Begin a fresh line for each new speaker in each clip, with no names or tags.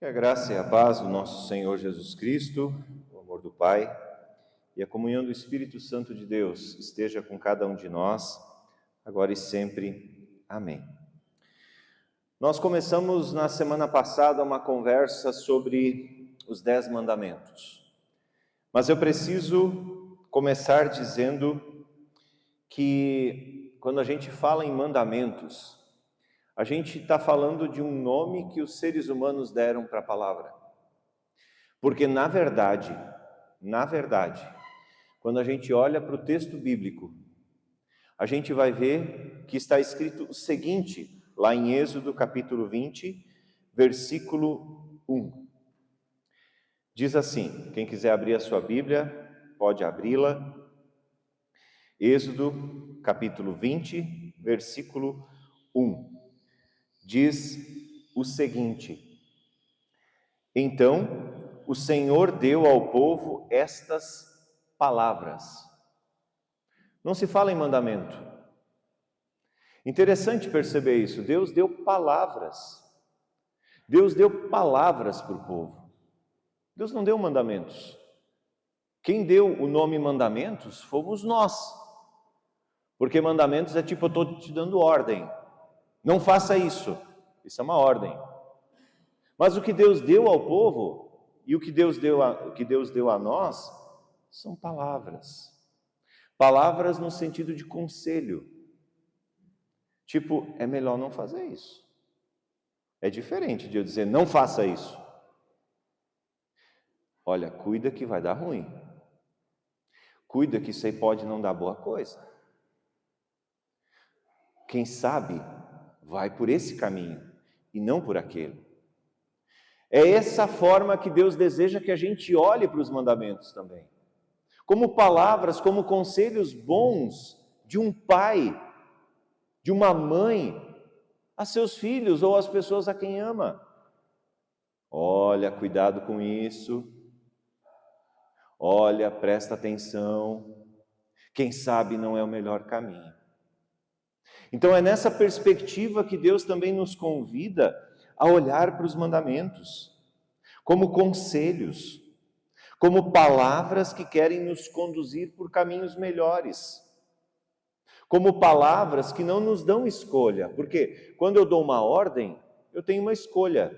Que a graça e a paz do nosso Senhor Jesus Cristo, o amor do Pai e a comunhão do Espírito Santo de Deus esteja com cada um de nós, agora e sempre. Amém. Nós começamos na semana passada uma conversa sobre os 10 mandamentos, mas eu preciso começar dizendo que quando a gente fala em mandamentos, a gente está falando de um nome que os seres humanos deram para a palavra. Porque, na verdade, quando a gente olha para o texto bíblico, a gente vai ver que está escrito o seguinte, lá em Êxodo capítulo 20, versículo 1. Diz assim, quem quiser abrir a sua Bíblia, pode abri-la. Êxodo capítulo 20, versículo 1. Diz o seguinte: Então o Senhor deu ao povo estas palavras. Não se fala em mandamento. Interessante perceber isso. Deus deu palavras. Deus deu palavras para o povo. Deus não deu mandamentos. Quem deu o nome mandamentos fomos nós. Porque mandamentos é tipo, eu estou te dando ordem. Não faça isso. Isso é uma ordem. Mas o que Deus deu ao povo e o que Deus deu a nós são palavras. Palavras no sentido de conselho. Tipo, é melhor não fazer isso. É diferente de eu dizer, não faça isso. Olha, cuida que vai dar ruim. Cuida que isso aí pode não dar boa coisa. Quem sabe vai por esse caminho e não por aquele. É essa forma que Deus deseja que a gente olhe para os mandamentos também. Como palavras, como conselhos bons de um pai, de uma mãe, a seus filhos ou às pessoas a quem ama. Olha, cuidado com isso. Olha, presta atenção. Quem sabe não é o melhor caminho. Então é nessa perspectiva que Deus também nos convida a olhar para os mandamentos, como conselhos, como palavras que querem nos conduzir por caminhos melhores, como palavras que não nos dão escolha, porque quando eu dou uma ordem, eu tenho uma escolha,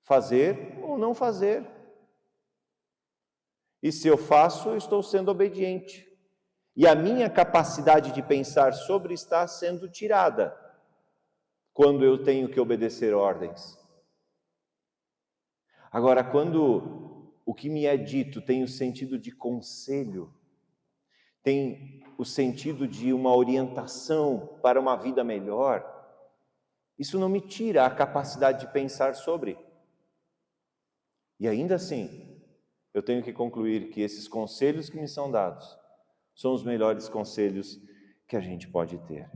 fazer ou não fazer. E se eu faço, eu estou sendo obediente. E a minha capacidade de pensar sobre está sendo tirada quando eu tenho que obedecer ordens. Agora, quando o que me é dito tem o sentido de conselho, tem o sentido de uma orientação para uma vida melhor, isso não me tira a capacidade de pensar sobre. E ainda assim, eu tenho que concluir que esses conselhos que me são dados são os melhores conselhos que a gente pode ter.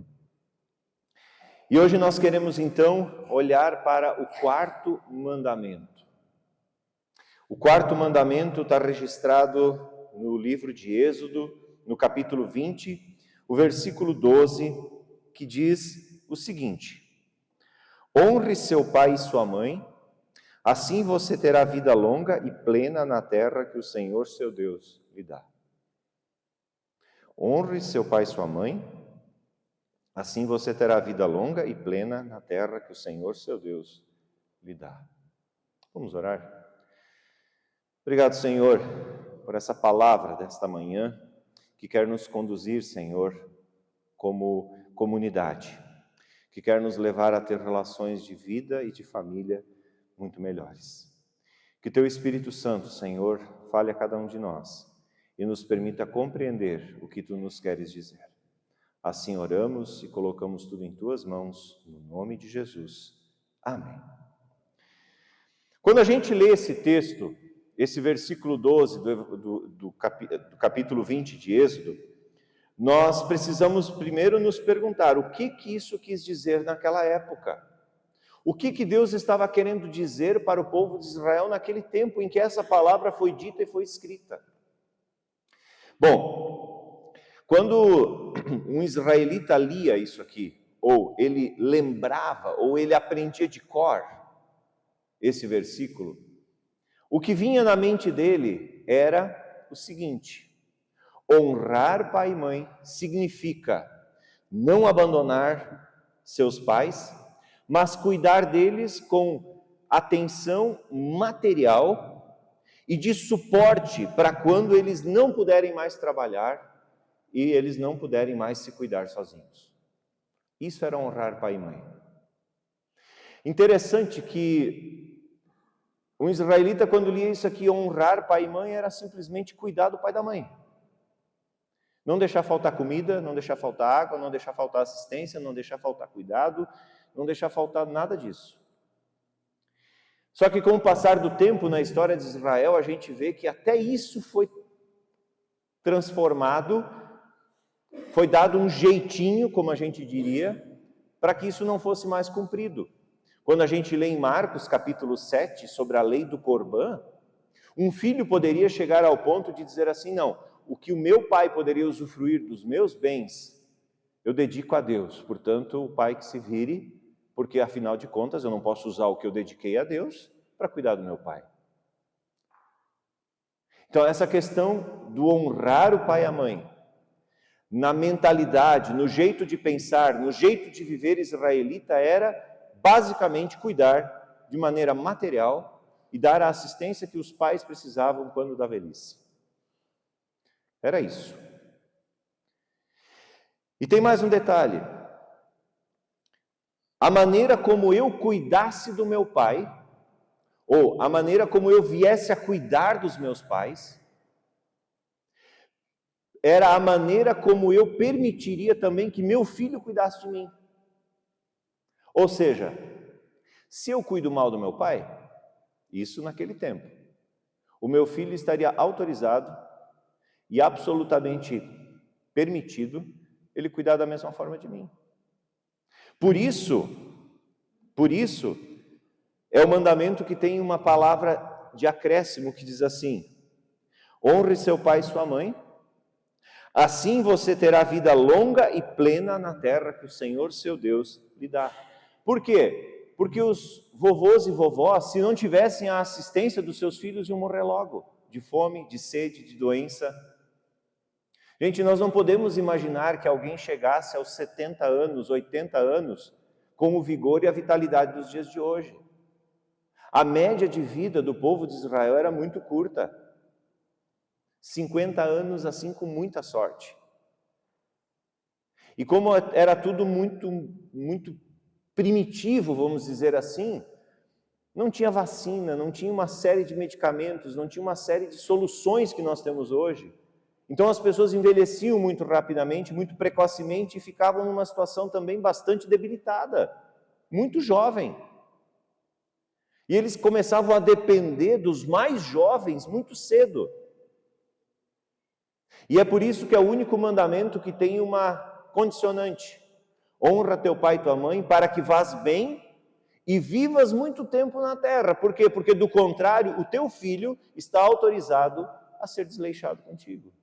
E hoje nós queremos então olhar para o quarto mandamento. O quarto mandamento está registrado no livro de Êxodo, no capítulo 20, o versículo 12, que diz o seguinte: Honre seu pai e sua mãe, assim você terá vida longa e plena na terra que o Senhor seu Deus lhe dá. Honre seu pai e sua mãe, assim você terá vida longa e plena na terra que o Senhor seu Deus lhe dá. Vamos orar? Obrigado, Senhor, por essa palavra desta manhã, que quer nos conduzir, Senhor, como comunidade, que quer nos levar a ter relações de vida e de família muito melhores. Que Teu Espírito Santo, Senhor, fale a cada um de nós e nos permita compreender o que Tu nos queres dizer. Assim oramos e colocamos tudo em Tuas mãos, no nome de Jesus. Amém. Quando a gente lê esse texto, esse versículo 12 do capítulo 20 de Êxodo, nós precisamos primeiro nos perguntar o que isso quis dizer naquela época. O que Deus estava querendo dizer para o povo de Israel naquele tempo em que essa palavra foi dita e foi escrita. Bom, quando um israelita lia isso aqui, ou ele lembrava, ou ele aprendia de cor, esse versículo, o que vinha na mente dele era o seguinte: honrar pai e mãe significa não abandonar seus pais, mas cuidar deles com atenção material e de suporte para quando eles não puderem mais trabalhar e eles não puderem mais se cuidar sozinhos. Isso era honrar pai e mãe. Interessante que um israelita, quando lia isso aqui, honrar pai e mãe, era simplesmente cuidar do pai e da mãe. Não deixar faltar comida, não deixar faltar água, não deixar faltar assistência, não deixar faltar cuidado, não deixar faltar nada disso. Só que com o passar do tempo na história de Israel, a gente vê que até isso foi transformado, foi dado um jeitinho, como a gente diria, para que isso não fosse mais cumprido. Quando a gente lê em Marcos, capítulo 7, sobre a lei do Corbã, um filho poderia chegar ao ponto de dizer assim: não, o que o meu pai poderia usufruir dos meus bens, eu dedico a Deus. Portanto, o pai que se vire, porque afinal de contas eu não posso usar o que eu dediquei a Deus para cuidar do meu pai. Então, essa questão do honrar o pai e a mãe, na mentalidade, no jeito de pensar, no jeito de viver israelita, era basicamente cuidar de maneira material e dar a assistência que os pais precisavam quando da velhice. Era isso. E tem mais um detalhe. A maneira como eu cuidasse do meu pai, ou a maneira como eu viesse a cuidar dos meus pais, era a maneira como eu permitiria também que meu filho cuidasse de mim. Ou seja, se eu cuido mal do meu pai, isso naquele tempo, o meu filho estaria autorizado e absolutamente permitido ele cuidar da mesma forma de mim. Por isso, é o mandamento que tem uma palavra de acréscimo que diz assim: honre seu pai e sua mãe, assim você terá vida longa e plena na terra que o Senhor seu Deus lhe dá. Por quê? Porque os vovôs e vovós, se não tivessem a assistência dos seus filhos, iam morrer logo, de fome, de sede, de doença. Gente, nós não podemos imaginar que alguém chegasse aos 70 anos, 80 anos, com o vigor e a vitalidade dos dias de hoje. A média de vida do povo de Israel era muito curta. 50 anos assim com muita sorte. E como era tudo muito primitivo, vamos dizer assim, não tinha vacina, não tinha uma série de medicamentos, não tinha uma série de soluções que nós temos hoje. Então as pessoas envelheciam muito rapidamente, muito precocemente e ficavam numa situação também bastante debilitada, muito jovem. E eles começavam a depender dos mais jovens muito cedo. E é por isso que é o único mandamento que tem uma condicionante: honra teu pai e tua mãe para que vás bem e vivas muito tempo na terra. Por quê? Porque do contrário, o teu filho está autorizado a ser desleixado contigo.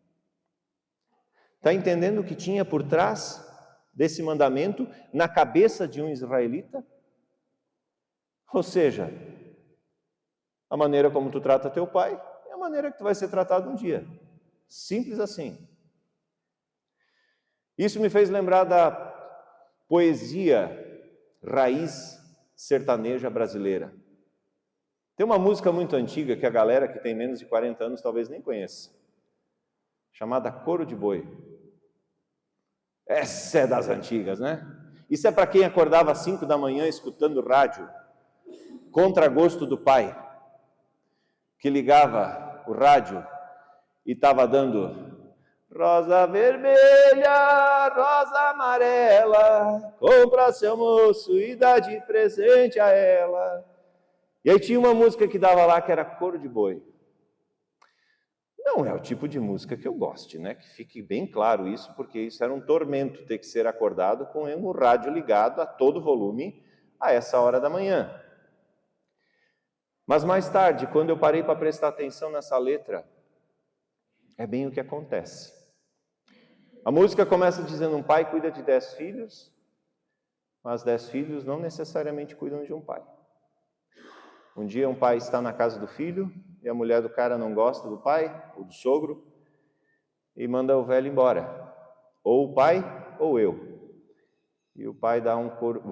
Está entendendo o que tinha por trás desse mandamento na cabeça de um israelita? Ou seja, a maneira como tu trata teu pai é a maneira que tu vai ser tratado um dia. Simples assim. Isso me fez lembrar da poesia raiz sertaneja brasileira. Tem uma música muito antiga que a galera que tem menos de 40 anos talvez nem conheça, chamada Coro de Boi. Essa é das antigas, né? Isso é para quem acordava às 5 da manhã escutando rádio, contra gosto do pai, que ligava o rádio e estava dando rosa vermelha, rosa amarela, compra seu moço e dá de presente a ela. E aí tinha uma música que dava lá que era Coro de Boi. Não é o tipo de música que eu goste, né? Que fique bem claro isso, porque isso era um tormento, ter que ser acordado com o rádio ligado a todo volume a essa hora da manhã. Mas mais tarde, quando eu parei para prestar atenção nessa letra, é bem o que acontece. A música começa dizendo: um pai cuida de 10 filhos, mas 10 filhos não necessariamente cuidam de um pai. Um dia um pai está na casa do filho e a mulher do cara não gosta do pai ou do sogro e manda o velho embora. Ou o pai ou eu. E o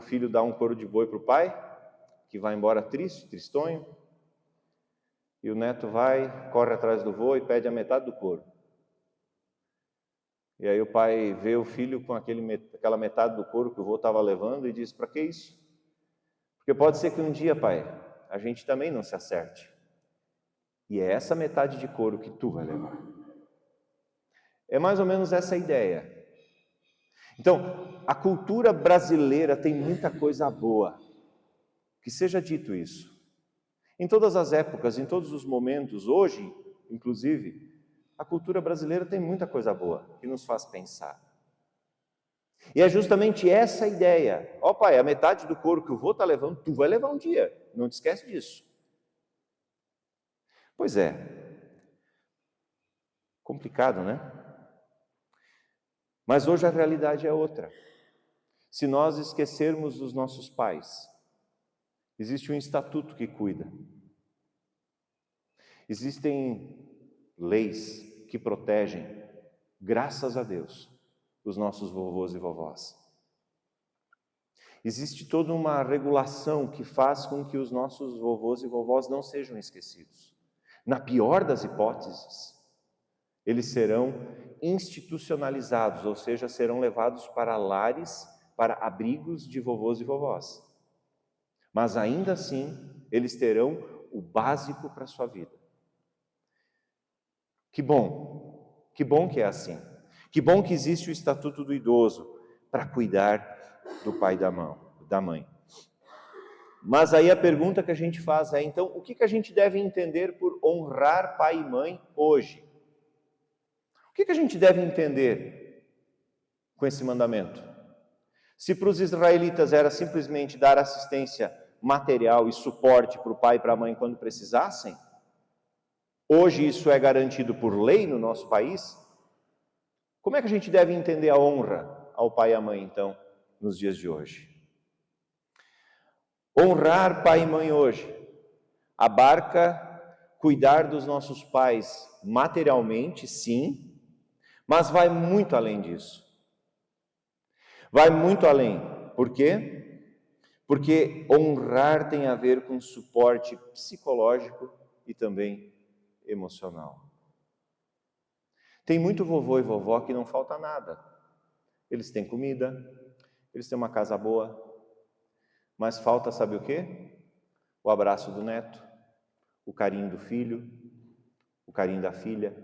filho dá um couro de boi para o pai, que vai embora triste, tristonho. E o neto vai, corre atrás do vô e pede a metade do couro. E aí o pai vê o filho com aquela metade do couro que o vô estava levando e diz: para que isso? Porque pode ser que um dia, pai, a gente também não se acerte. E é essa metade de couro que tu vai levar. É mais ou menos essa a ideia. Então, a cultura brasileira tem muita coisa boa. Que seja dito isso. Em todas as épocas, em todos os momentos, hoje, inclusive, a cultura brasileira tem muita coisa boa que nos faz pensar. E é justamente essa a ideia. Ó pai, a metade do couro que o vô está levando, tu vai levar um dia. Não te esquece disso. Pois é. Complicado, né? Mas hoje a realidade é outra. Se nós esquecermos dos nossos pais, existe um estatuto que cuida. Existem leis que protegem, graças a Deus, os nossos vovôs e vovós. Existe toda uma regulação que faz com que os nossos vovôs e vovós não sejam esquecidos. Na pior das hipóteses, eles serão institucionalizados, ou seja, serão levados para lares, para abrigos de vovôs e vovós. Mas ainda assim, eles terão o básico para a sua vida. Que bom que é assim. Que bom que existe o Estatuto do Idoso para cuidar do pai e da mãe. Mas aí a pergunta que a gente faz é, então, o que a gente deve entender por honrar pai e mãe hoje? O que a gente deve entender com esse mandamento? Se para os israelitas era simplesmente dar assistência material e suporte para o pai e para a mãe quando precisassem, hoje isso é garantido por lei no nosso país. Como é que a gente deve entender a honra ao pai e à mãe, então, nos dias de hoje? Honrar pai e mãe hoje abarca cuidar dos nossos pais materialmente, sim, mas vai muito além disso. Vai muito além. Por quê? Porque honrar tem a ver com suporte psicológico e também emocional. Tem muito vovô e vovó que não falta nada. Eles têm comida, eles têm uma casa boa, mas falta, sabe o quê? O abraço do neto, o carinho do filho, o carinho da filha.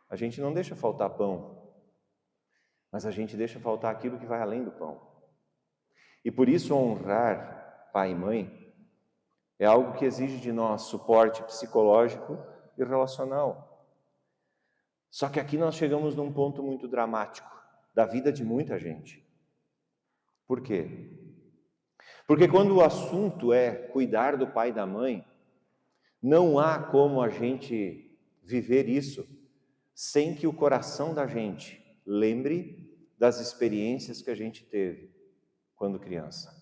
A gente não deixa faltar pão, mas a gente deixa faltar aquilo que vai além do pão. E por isso honrar pai e mãe é algo que exige de nós suporte psicológico e relacional. Só que aqui nós chegamos num ponto muito dramático da vida de muita gente. Por quê? Porque quando o assunto é cuidar do pai e da mãe, não há como a gente viver isso sem que o coração da gente lembre das experiências que a gente teve quando criança.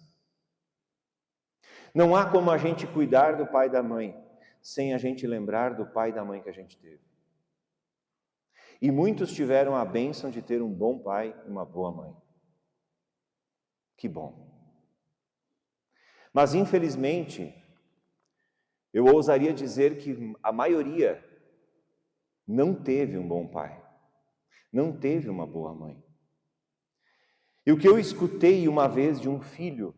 Não há como a gente cuidar do pai e da mãe sem a gente lembrar do pai e da mãe que a gente teve. E muitos tiveram a bênção de ter um bom pai e uma boa mãe. Que bom. Mas infelizmente, eu ousaria dizer que a maioria não teve um bom pai, não teve uma boa mãe. E o que eu escutei uma vez de um filho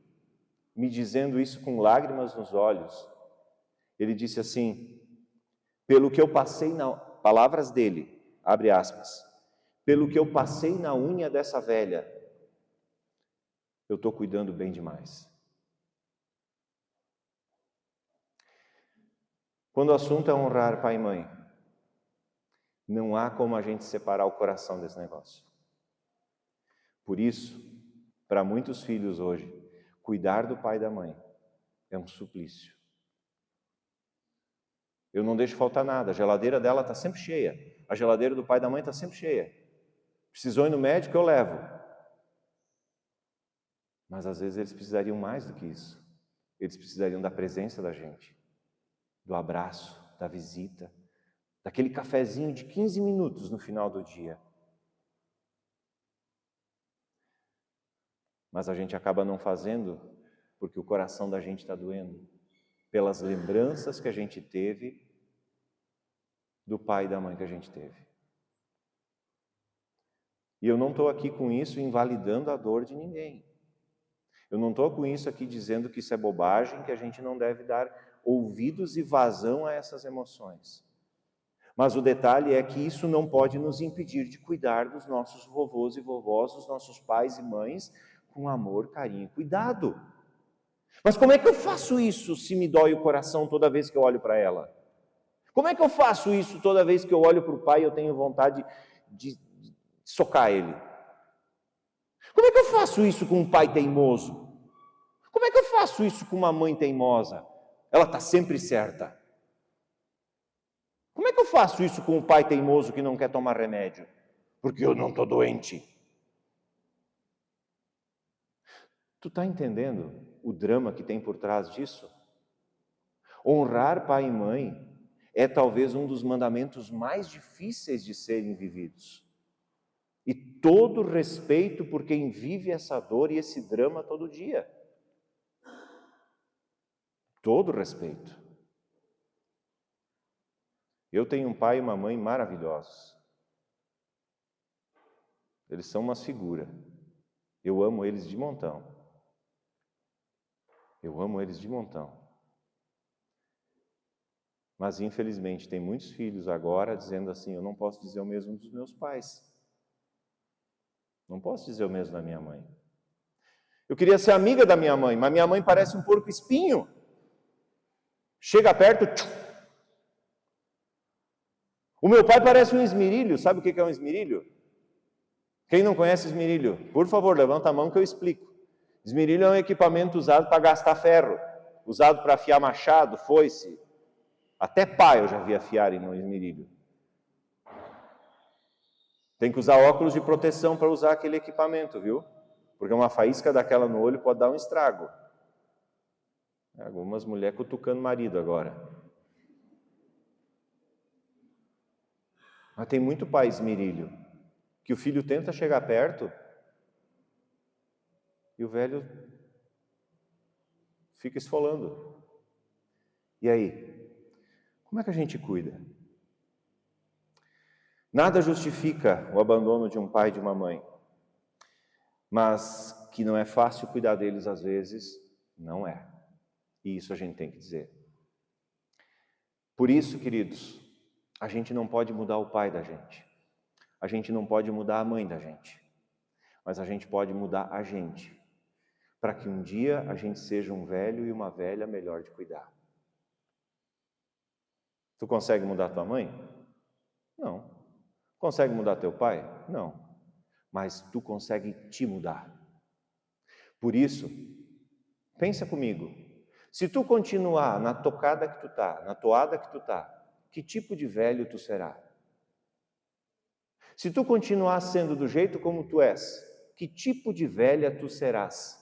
me dizendo isso com lágrimas nos olhos, ele disse assim: pelo que eu passei palavras dele, abre aspas, pelo que eu passei na unha dessa velha, eu estou cuidando bem demais. Quando o assunto é honrar pai e mãe, não há como a gente separar o coração desse negócio. Por isso, para muitos filhos hoje, cuidar do pai e da mãe é um suplício. Eu não deixo faltar nada, a geladeira dela está sempre cheia, a geladeira do pai e da mãe está sempre cheia. Precisou ir no médico, eu levo. Mas às vezes eles precisariam mais do que isso. Eles precisariam da presença da gente, do abraço, da visita, daquele cafezinho de 15 minutos no final do dia. Mas a gente acaba não fazendo porque o coração da gente está doendo, pelas lembranças que a gente teve do pai e da mãe que a gente teve. E eu não estou aqui com isso invalidando a dor de ninguém. Eu não estou com isso aqui dizendo que isso é bobagem, que a gente não deve dar ouvidos e vazão a essas emoções. Mas o detalhe é que isso não pode nos impedir de cuidar dos nossos vovôs e vovós, dos nossos pais e mães, com amor, carinho e cuidado. Mas como é que eu faço isso se me dói o coração toda vez que eu olho para ela? Como é que eu faço isso toda vez que eu olho para o pai e eu tenho vontade de socar ele? Como é que eu faço isso com um pai teimoso? Como é que eu faço isso com uma mãe teimosa? Ela está sempre certa. Como é que eu faço isso com um pai teimoso que não quer tomar remédio? Porque eu não estou doente. Tu está entendendo o drama que tem por trás disso? Honrar pai e mãe é talvez um dos mandamentos mais difíceis de serem vividos. E todo respeito por quem vive essa dor e esse drama todo dia. Todo respeito. Eu tenho um pai e uma mãe maravilhosos. Eles são umas figuras. Eu amo eles de montão. Eu amo eles de montão. Mas, infelizmente, tem muitos filhos agora dizendo assim, eu não posso dizer o mesmo dos meus pais. Não posso dizer o mesmo da minha mãe. Eu queria ser amiga da minha mãe, mas minha mãe parece um porco espinho. Chega perto... Tchum. O meu pai parece um esmerilho. Sabe o que é um esmerilho? Quem não conhece esmerilho? Por favor, levanta a mão que eu explico. Esmerilho é um equipamento usado para gastar ferro. Usado para afiar machado, foice. Até pá eu já vi afiarem no esmerilho. Tem que usar óculos de proteção para usar aquele equipamento, viu? Porque uma faísca daquela no olho pode dar um estrago. Algumas mulheres cutucando o marido agora. Mas tem muito pai esmerilho, que o filho tenta chegar perto e o velho fica esfolando. E aí? Como é que a gente cuida? Nada justifica o abandono de um pai e de uma mãe, mas que não é fácil cuidar deles às vezes, não é. E isso a gente tem que dizer. Por isso, queridos, a gente não pode mudar o pai da gente. A gente não pode mudar a mãe da gente. Mas a gente pode mudar a gente. Para que um dia a gente seja um velho e uma velha melhor de cuidar. Tu consegue mudar tua mãe? Não. Consegue mudar teu pai? Não. Mas tu consegue te mudar. Por isso, pensa comigo. Se tu continuar na tocada que tu tá, na toada que tu tá, que tipo de velho tu será? Se tu continuar sendo do jeito como tu és, que tipo de velha tu serás?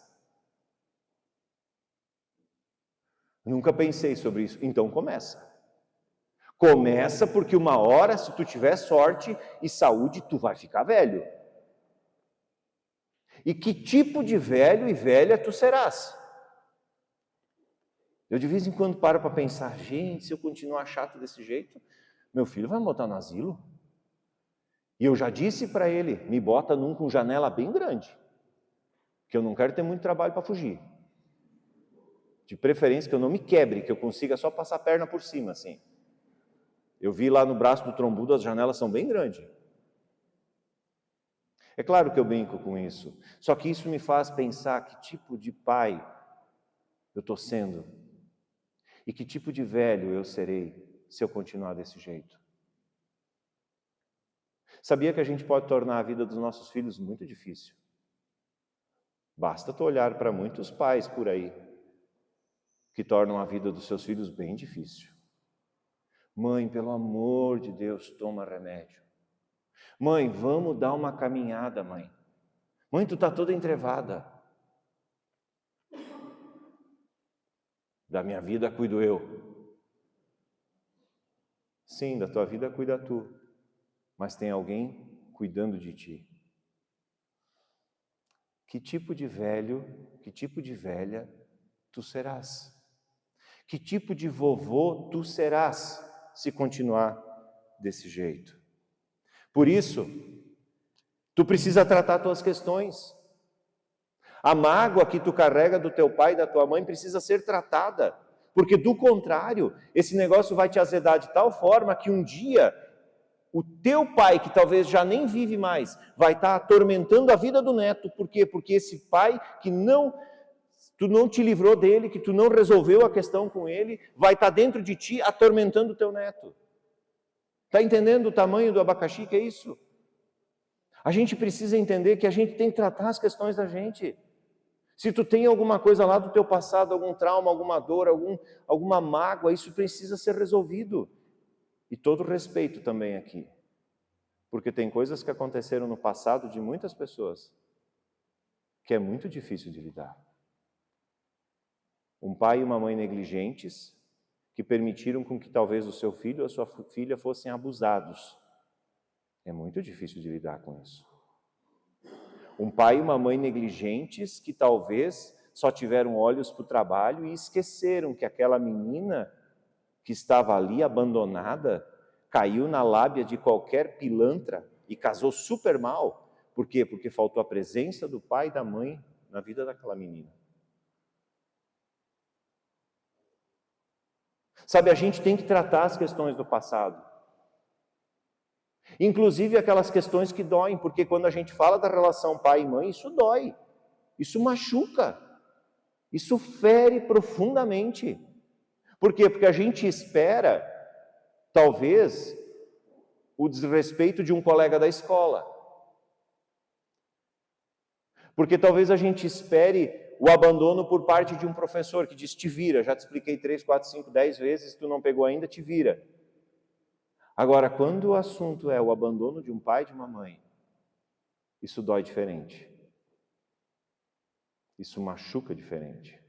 Nunca pensei sobre isso. Então começa. Começa porque uma hora, se tu tiver sorte e saúde, tu vai ficar velho. E que tipo de velho e velha tu serás? Eu de vez em quando paro para pensar, gente, se eu continuar chato desse jeito, meu filho vai me botar no asilo. E eu já disse para ele, me bota num com janela bem grande, que eu não quero ter muito trabalho para fugir. De preferência que eu não me quebre, que eu consiga só passar a perna por cima, assim. Eu vi lá no braço do trombudo, as janelas são bem grandes. É claro que eu brinco com isso, só que isso me faz pensar que tipo de pai eu estou sendo e que tipo de velho eu serei se eu continuar desse jeito. Sabia que a gente pode tornar a vida dos nossos filhos muito difícil? Basta tu olhar para muitos pais por aí que tornam a vida dos seus filhos bem difícil. Mãe, pelo amor de Deus, toma remédio. Mãe, vamos dar uma caminhada, mãe. Mãe, tu está toda entrevada. Da minha vida cuido eu. Sim, da tua vida cuida tu, mas tem alguém cuidando de ti. Que tipo de velho, que tipo de velha tu serás? Que tipo de vovô tu serás se continuar desse jeito? Por isso, tu precisa tratar tuas questões. A mágoa que tu carrega do teu pai e da tua mãe precisa ser tratada, porque do contrário, esse negócio vai te azedar de tal forma que um dia o teu pai, que talvez já nem vive mais, vai estar atormentando a vida do neto. Por quê? Porque esse pai que tu não te livrou dele, que tu não resolveu a questão com ele, vai estar dentro de ti atormentando o teu neto. Está entendendo o tamanho do abacaxi que é isso? A gente precisa entender que a gente tem que tratar as questões da gente. Se tu tem alguma coisa lá do teu passado, algum trauma, alguma dor, alguma mágoa, isso precisa ser resolvido. E todo respeito também aqui. Porque tem coisas que aconteceram no passado de muitas pessoas que é muito difícil de lidar. Um pai e uma mãe negligentes que permitiram com que talvez o seu filho ou a sua filha fossem abusados. É muito difícil de lidar com isso. Um pai e uma mãe negligentes que talvez só tiveram olhos para o trabalho e esqueceram que aquela menina que estava ali abandonada caiu na lábia de qualquer pilantra e casou super mal. Por quê? Porque faltou a presença do pai e da mãe na vida daquela menina. Sabe, a gente tem que tratar as questões do passado. Inclusive aquelas questões que doem, porque quando a gente fala da relação pai e mãe, isso dói, isso machuca, isso fere profundamente. Por quê? Porque a gente espera, talvez, o desrespeito de um colega da escola. Porque talvez a gente espere o abandono por parte de um professor que diz, te vira, já te expliquei 3, 4, 5, 10 vezes, se tu não pegou ainda, te vira. Agora, quando o assunto é o abandono de um pai e de uma mãe, isso dói diferente. Isso machuca diferente.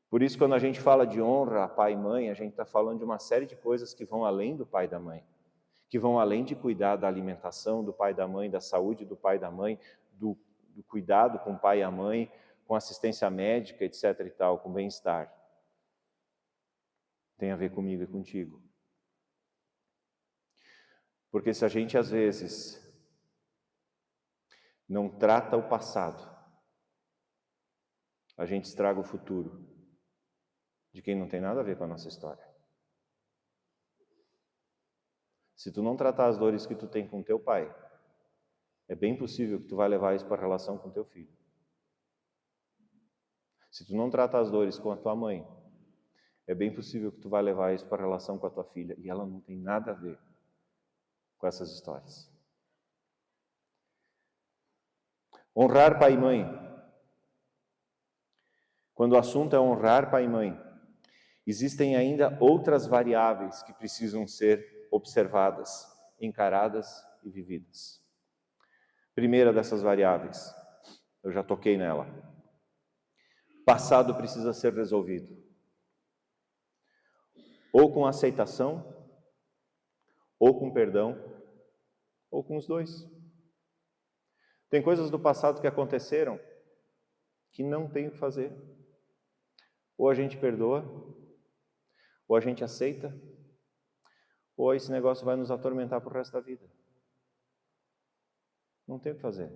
Por isso, quando a gente fala de honra a pai e mãe, a gente está falando de uma série de coisas que vão além do pai e da mãe. Que vão além de cuidar da alimentação do pai e da mãe, da saúde do pai e da mãe, do cuidado com o pai e a mãe, com assistência médica, etc. e tal, com bem-estar. Tem a ver comigo e contigo. Porque se a gente, às vezes, não trata o passado, a gente estraga o futuro de quem não tem nada a ver com a nossa história. Se tu não tratar as dores que tu tem com teu pai, é bem possível que tu vai levar isso para a relação com teu filho. Se tu não tratar as dores com a tua mãe, é bem possível que tu vai levar isso para a relação com a tua filha, e ela não tem nada a ver com essas histórias. Honrar pai e mãe. Quando o assunto é honrar pai e mãe, existem ainda outras variáveis que precisam ser observadas, encaradas e vividas. Primeira dessas variáveis, eu já toquei nela. Passado precisa ser resolvido. Ou com aceitação, ou com perdão, ou com os dois. Tem coisas do passado que aconteceram que não tem o que fazer. Ou a gente perdoa, ou a gente aceita, ou esse negócio vai nos atormentar pro resto da vida. Não tem o que fazer.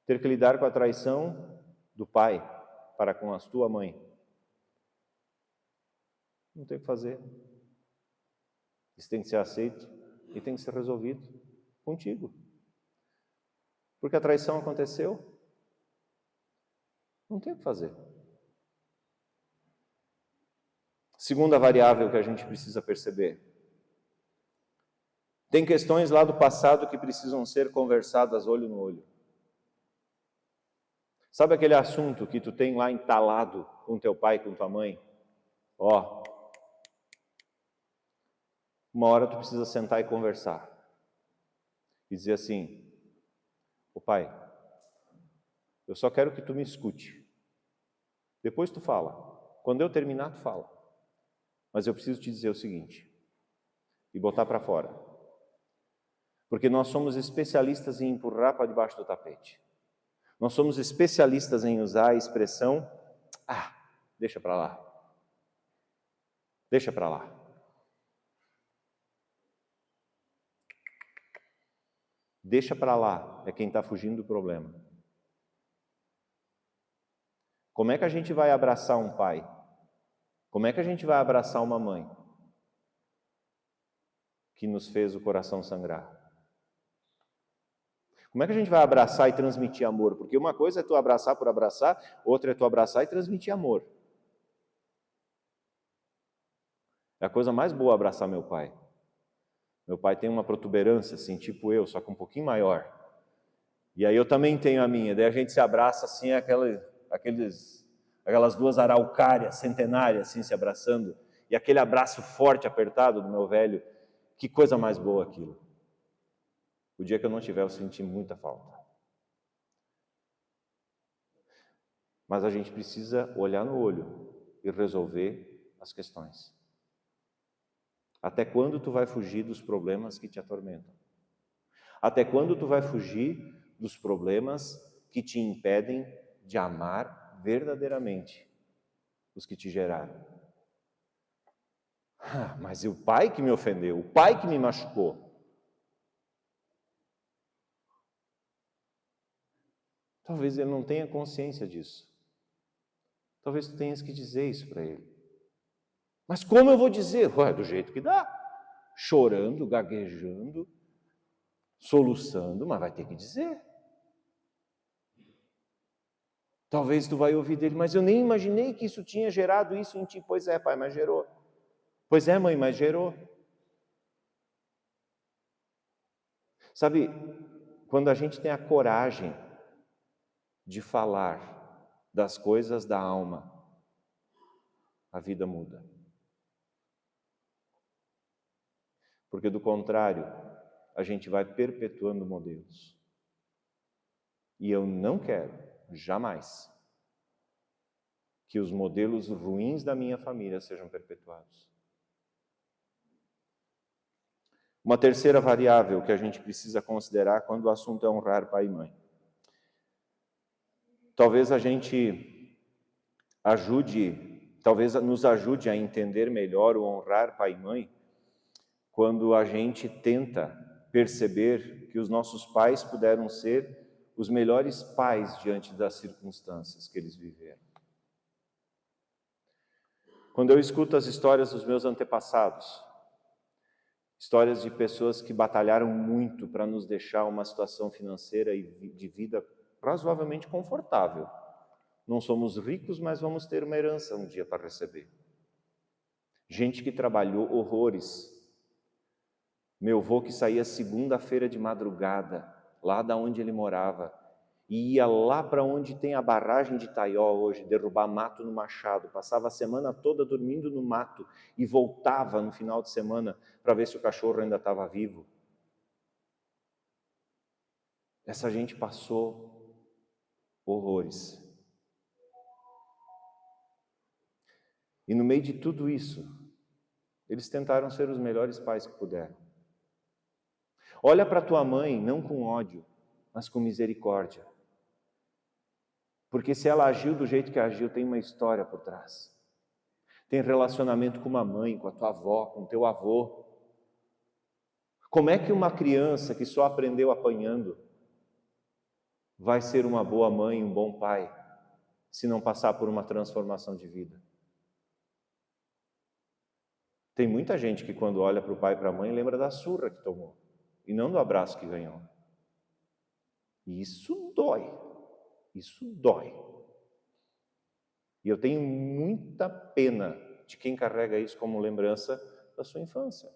Ter que lidar com a traição do pai para com a tua mãe. Não tem o que fazer. Isso tem que ser aceito e tem que ser resolvido contigo. Porque a traição aconteceu. Não tem o que fazer. Segunda variável que a gente precisa perceber. Tem questões lá do passado que precisam ser conversadas olho no olho. Sabe aquele assunto que tu tem lá entalado com teu pai, com tua mãe? Ó, uma hora tu precisa sentar e conversar. E dizer assim, ô pai, Eu só quero que tu me escute. Depois tu fala. Quando eu terminar, tu fala. Mas eu preciso te dizer o seguinte, e botar para fora. Porque nós somos especialistas em empurrar para debaixo do tapete. Nós somos especialistas em usar a expressão, deixa para lá. Deixa para lá. Deixa para lá é quem está fugindo do problema. Como é que a gente vai abraçar um pai? Como é que a gente vai abraçar uma mãe que nos fez o coração sangrar? Como é que a gente vai abraçar e transmitir amor? Porque uma coisa é tu abraçar por abraçar, outra é tu abraçar e transmitir amor. É a coisa mais boa abraçar meu pai. Meu pai tem uma protuberância, assim, tipo eu, só que um pouquinho maior. E aí eu também tenho a minha. Daí a gente se abraça, assim, aquelas duas araucárias centenárias, assim, se abraçando. E aquele abraço forte, apertado do meu velho. Que coisa mais boa aquilo. O dia que eu não tiver, eu senti muita falta. Mas a gente precisa olhar no olho e resolver as questões. Até quando tu vai fugir dos problemas que te atormentam? Até quando tu vai fugir dos problemas que te impedem de amar verdadeiramente os que te geraram? Mas o pai que me ofendeu, o pai que me machucou. Talvez ele não tenha consciência disso. Talvez tu tenhas que dizer isso para ele. Mas como eu vou dizer? Ué, do jeito que dá. Chorando, gaguejando, soluçando, mas vai ter que dizer. Talvez tu vai ouvir dele, mas eu nem imaginei que isso tinha gerado isso em ti. Pois é, pai, mas gerou. Pois é, mãe, mas gerou. Sabe, quando a gente tem a coragem de falar das coisas da alma, a vida muda. Porque do contrário, a gente vai perpetuando modelos. E eu não quero, jamais, que os modelos ruins da minha família sejam perpetuados. Uma terceira variável que a gente precisa considerar quando o assunto é honrar pai e mãe. Talvez nos ajude a entender melhor o honrar pai e mãe, quando a gente tenta perceber que os nossos pais puderam ser os melhores pais diante das circunstâncias que eles viveram. Quando eu escuto as histórias dos meus antepassados, histórias de pessoas que batalharam muito para nos deixar uma situação financeira e de vida razoavelmente confortável. Não somos ricos, mas vamos ter uma herança um dia para receber. Gente que trabalhou horrores. Meu avô que saía segunda-feira de madrugada, lá da onde ele morava, e ia lá para onde tem a barragem de Taió hoje, derrubar mato no Machado, passava a semana toda dormindo no mato e voltava no final de semana para ver se o cachorro ainda estava vivo. Essa gente passou horrores. E no meio de tudo isso, eles tentaram ser os melhores pais que puderam. Olha para tua mãe, não com ódio, mas com misericórdia. Porque se ela agiu do jeito que agiu, tem uma história por trás. Tem relacionamento com uma mãe, com a tua avó, com o teu avô. Como é que uma criança que só aprendeu apanhando vai ser uma boa mãe, um bom pai, se não passar por uma transformação de vida? Tem muita gente que quando olha para o pai e para a mãe lembra da surra que tomou e não do abraço que ganhou. E isso dói. Isso dói. E eu tenho muita pena de quem carrega isso como lembrança da sua infância.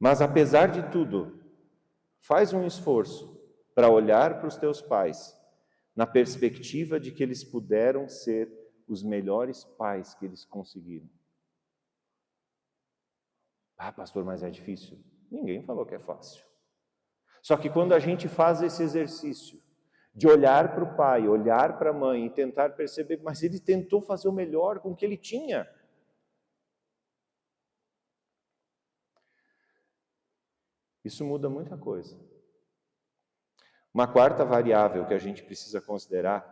Mas apesar de tudo, faz um esforço para olhar para os teus pais na perspectiva de que eles puderam ser os melhores pais que eles conseguiram. Ah, pastor, mas é difícil. Ninguém falou que é fácil. Só que quando a gente faz esse exercício de olhar para o pai, olhar para a mãe e tentar perceber, mas ele tentou fazer o melhor com o que ele tinha. Isso muda muita coisa. Uma quarta variável que a gente precisa considerar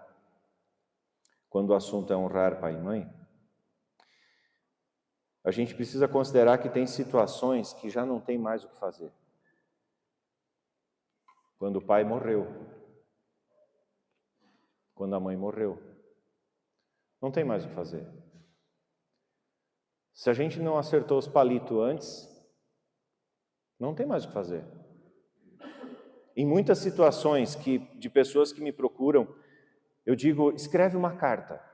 quando o assunto é honrar pai e mãe, a gente precisa considerar que tem situações que já não tem mais o que fazer. Quando o pai morreu, quando a mãe morreu, não tem mais o que fazer. Se a gente não acertou os palitos antes, não tem mais o que fazer. Em muitas situações de pessoas que me procuram, eu digo, escreve uma carta,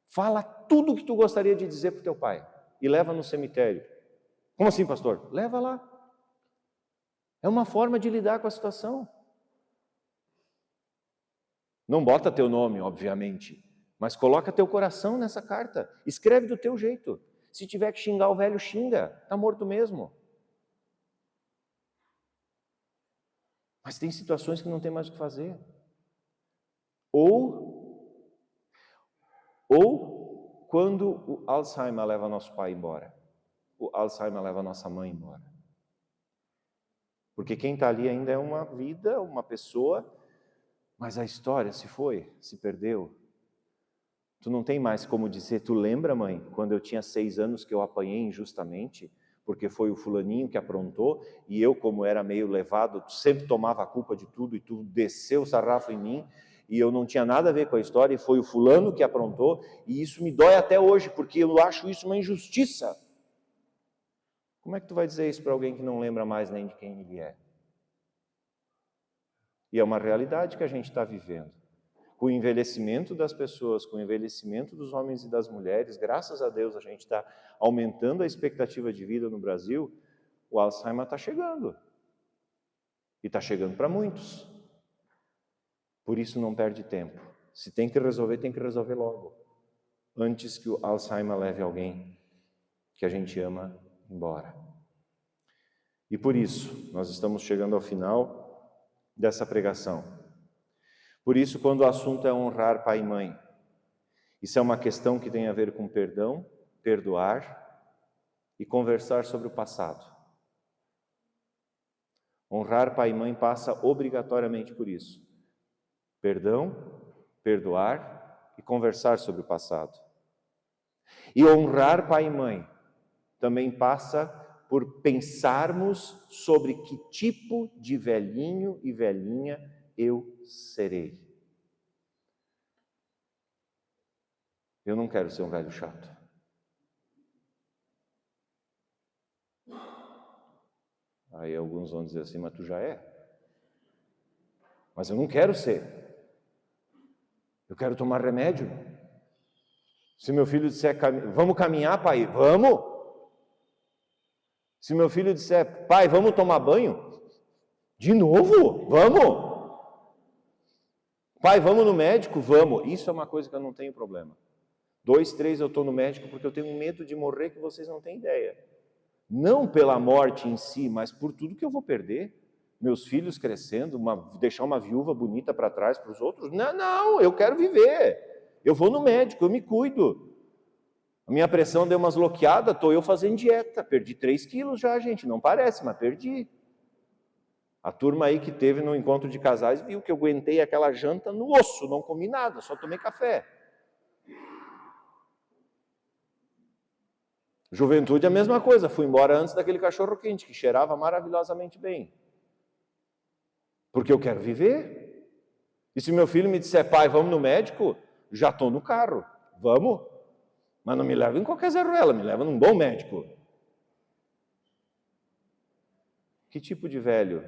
fala tudo o que tu gostaria de dizer para o teu pai e leva no cemitério. Como assim, pastor? Leva lá. É uma forma de lidar com a situação. Não bota teu nome, obviamente, mas coloca teu coração nessa carta. Escreve do teu jeito. Se tiver que xingar o velho, xinga. Está morto mesmo. Mas tem situações que não tem mais o que fazer. Ou quando o Alzheimer leva nosso pai embora. O Alzheimer leva nossa mãe embora. Porque quem está ali ainda é uma vida, uma pessoa, mas a história se foi, se perdeu. Tu não tem mais como dizer, tu lembra, mãe, quando eu tinha 6 anos que eu apanhei injustamente, porque foi o fulaninho que aprontou, e eu, como era meio levado, sempre tomava a culpa de tudo, e tu desceu o sarrafo em mim, e eu não tinha nada a ver com a história, e foi o fulano que aprontou, e isso me dói até hoje, porque eu acho isso uma injustiça. Como é que tu vai dizer isso para alguém que não lembra mais nem de quem ele é? E é uma realidade que a gente está vivendo. Com o envelhecimento das pessoas, com o envelhecimento dos homens e das mulheres, graças a Deus a gente está aumentando a expectativa de vida no Brasil, o Alzheimer está chegando. E está chegando para muitos. Por isso não perde tempo. Se tem que resolver logo. Antes que o Alzheimer leve alguém que a gente ama embora. E por isso, nós estamos chegando ao final dessa pregação. Por isso, quando o assunto é honrar pai e mãe, isso é uma questão que tem a ver com perdão, perdoar e conversar sobre o passado. Honrar pai e mãe passa obrigatoriamente por isso. Perdão, perdoar e conversar sobre o passado. E honrar pai e mãe também passa por pensarmos sobre que tipo de velhinho e velhinha eu serei. Eu não quero ser um velho chato. Aí alguns vão dizer assim, mas tu já é. Mas eu não quero ser. Eu quero tomar remédio. Se meu filho disser, vamos caminhar, pai? Vamos! Se meu filho disser, pai, vamos tomar banho? De novo? Vamos! Pai, vamos no médico? Vamos! Isso é uma coisa que eu não tenho problema. 2, 3 eu estou no médico porque eu tenho medo de morrer que vocês não têm ideia. Não pela morte em si, mas por tudo que eu vou perder. Meus filhos crescendo, deixar uma viúva bonita para trás para os outros. Não, eu quero viver. Eu vou no médico, eu me cuido. A minha pressão deu umas bloqueadas, estou eu fazendo dieta. Perdi 3 quilos já, gente. Não parece, mas perdi. A turma aí que teve no encontro de casais viu que eu aguentei aquela janta no osso, não comi nada, só tomei café. Juventude é a mesma coisa, fui embora antes daquele cachorro quente, que cheirava maravilhosamente bem. Porque eu quero viver. E se meu filho me disser, pai, vamos no médico? Já estou no carro, vamos. Mas não me leva em qualquer Zé Ruela, me leva num bom médico. Que tipo de velho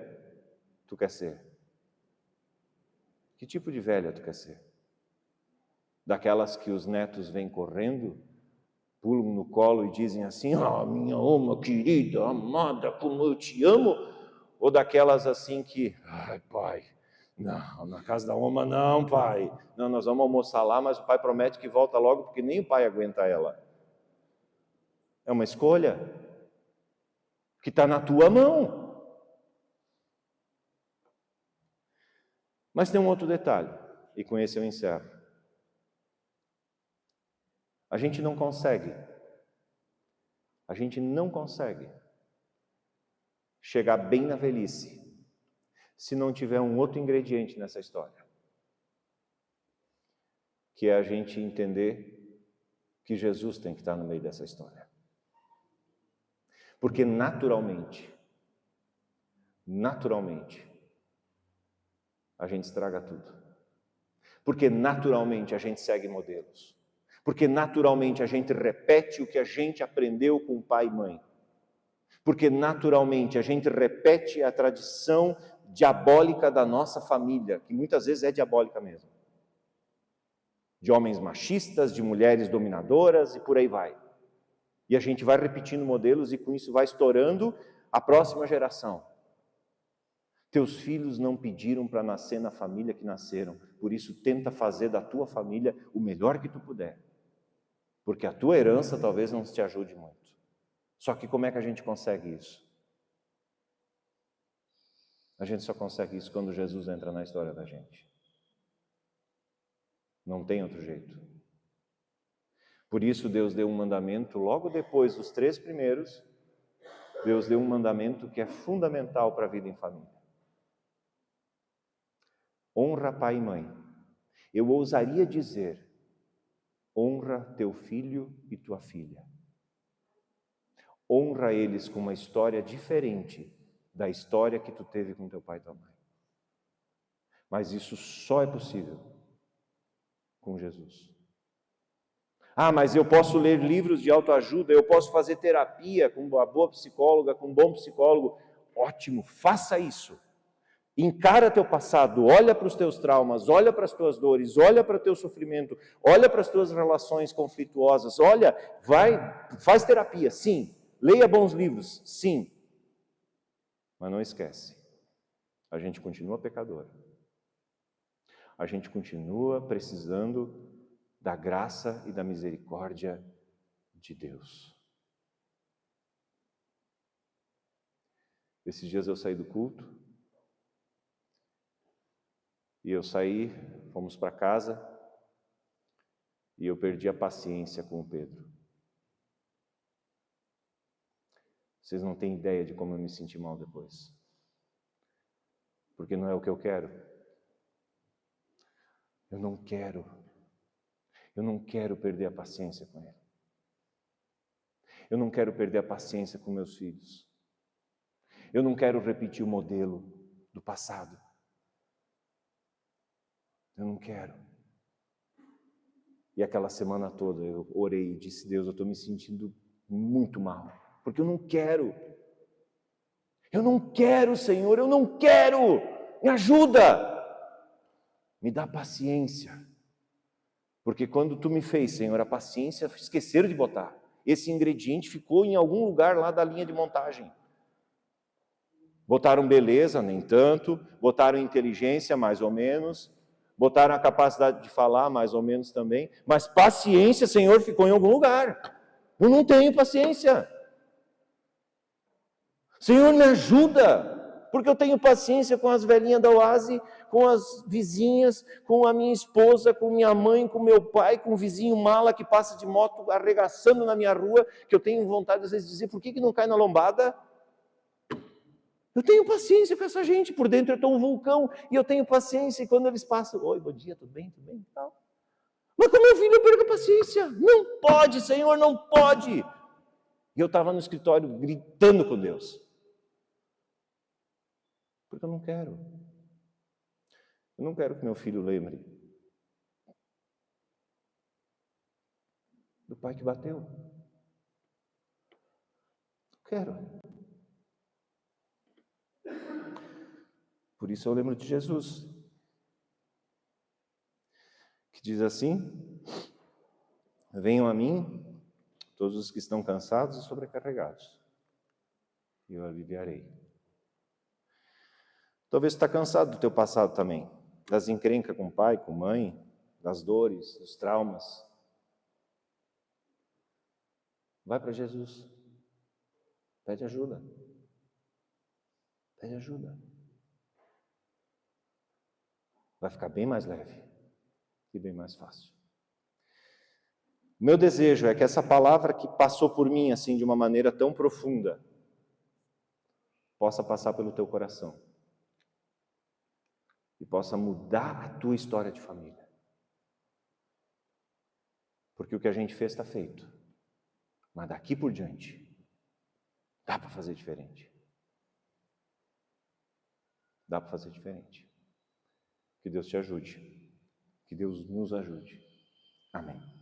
tu quer ser? Que tipo de velha tu quer ser? Daquelas que os netos vêm correndo, pulam no colo e dizem assim, minha oma querida, amada, como eu te amo? Ou daquelas assim que, ai pai, não, na casa da oma não, pai. Não, nós vamos almoçar lá, mas o pai promete que volta logo, porque nem o pai aguenta ela. É uma escolha que está na tua mão. Mas tem um outro detalhe, e com esse eu encerro. A gente não consegue chegar bem na velhice se não tiver um outro ingrediente nessa história, que é a gente entender que Jesus tem que estar no meio dessa história. Porque naturalmente, a gente estraga tudo. Porque naturalmente a gente segue modelos. Porque naturalmente a gente repete o que a gente aprendeu com pai e mãe. Porque naturalmente a gente repete a tradição diabólica da nossa família, que muitas vezes é diabólica mesmo. De homens machistas, de mulheres dominadoras e por aí vai. E a gente vai repetindo modelos e com isso vai estourando a próxima geração. Teus filhos não pediram para nascer na família que nasceram, por isso tenta fazer da tua família o melhor que tu puder. Porque a tua herança talvez não te ajude muito. Só que como é que a gente consegue isso? A gente só consegue isso quando Jesus entra na história da gente. Não tem outro jeito. Por isso Deus deu um mandamento, logo depois dos 3 primeiros, Deus deu um mandamento que é fundamental para a vida em família. Honra pai e mãe. Eu ousaria dizer, honra teu filho e tua filha. Honra eles com uma história diferente da história que tu teve com teu pai e tua mãe. Mas isso só é possível com Jesus. Ah, mas eu posso ler livros de autoajuda, eu posso fazer terapia com uma boa psicóloga, com um bom psicólogo. Ótimo, faça isso. Encara teu passado, olha para os teus traumas, olha para as tuas dores, olha para o teu sofrimento, olha para as tuas relações conflituosas, olha, faz terapia, sim. Leia bons livros, sim. Mas não esquece, a gente continua pecador. A gente continua precisando da graça e da misericórdia de Deus. Esses dias eu saí do culto, e eu saí, fomos para casa, e eu perdi a paciência com o Pedro. Vocês não têm ideia de como eu me senti mal depois. Porque não é o que eu quero. Eu não quero perder a paciência com ele. Eu não quero perder a paciência com meus filhos. Eu não quero repetir o modelo do passado. Eu não quero. E aquela semana toda eu orei e disse, Deus, eu estou me sentindo muito mal. Porque eu não quero. Eu não quero, Senhor, eu não quero. Me ajuda. Me dá paciência. Porque quando tu me fez, Senhor, a paciência, esqueceram de botar. Esse ingrediente ficou em algum lugar lá da linha de montagem. Botaram beleza, nem tanto. Botaram inteligência, mais ou menos. Botaram a capacidade de falar, mais ou menos também. Mas paciência, Senhor, ficou em algum lugar. Eu não tenho paciência. Senhor, me ajuda. Porque eu tenho paciência com as velhinhas da Oase, com as vizinhas, com a minha esposa, com minha mãe, com meu pai, com o vizinho mala que passa de moto arregaçando na minha rua, que eu tenho vontade às vezes de dizer, por que não cai na lombada? Eu tenho paciência com essa gente, por dentro eu estou um vulcão, e eu tenho paciência, e quando eles passam, oi, bom dia, tudo bem, tal. Mas com meu filho eu perco a paciência. Não pode, Senhor, não pode. E eu estava no escritório gritando com Deus. Porque eu não quero. Eu não quero que meu filho lembre do pai que bateu. Quero. Por isso eu lembro de Jesus, que diz assim, venham a mim, todos os que estão cansados e sobrecarregados, e eu aliviarei. Talvez você está cansado do teu passado também, das encrencas com o pai, com a mãe, das dores, dos traumas. Vai para Jesus. Pede ajuda. Pede ajuda. vai ficar bem mais leve e bem mais fácil. O meu desejo é que essa palavra que passou por mim assim de uma maneira tão profunda possa passar pelo teu coração e possa mudar a tua história de família. Porque o que a gente fez está feito. Mas daqui por diante, dá para fazer diferente. Dá para fazer diferente. Que Deus te ajude. Que Deus nos ajude. Amém.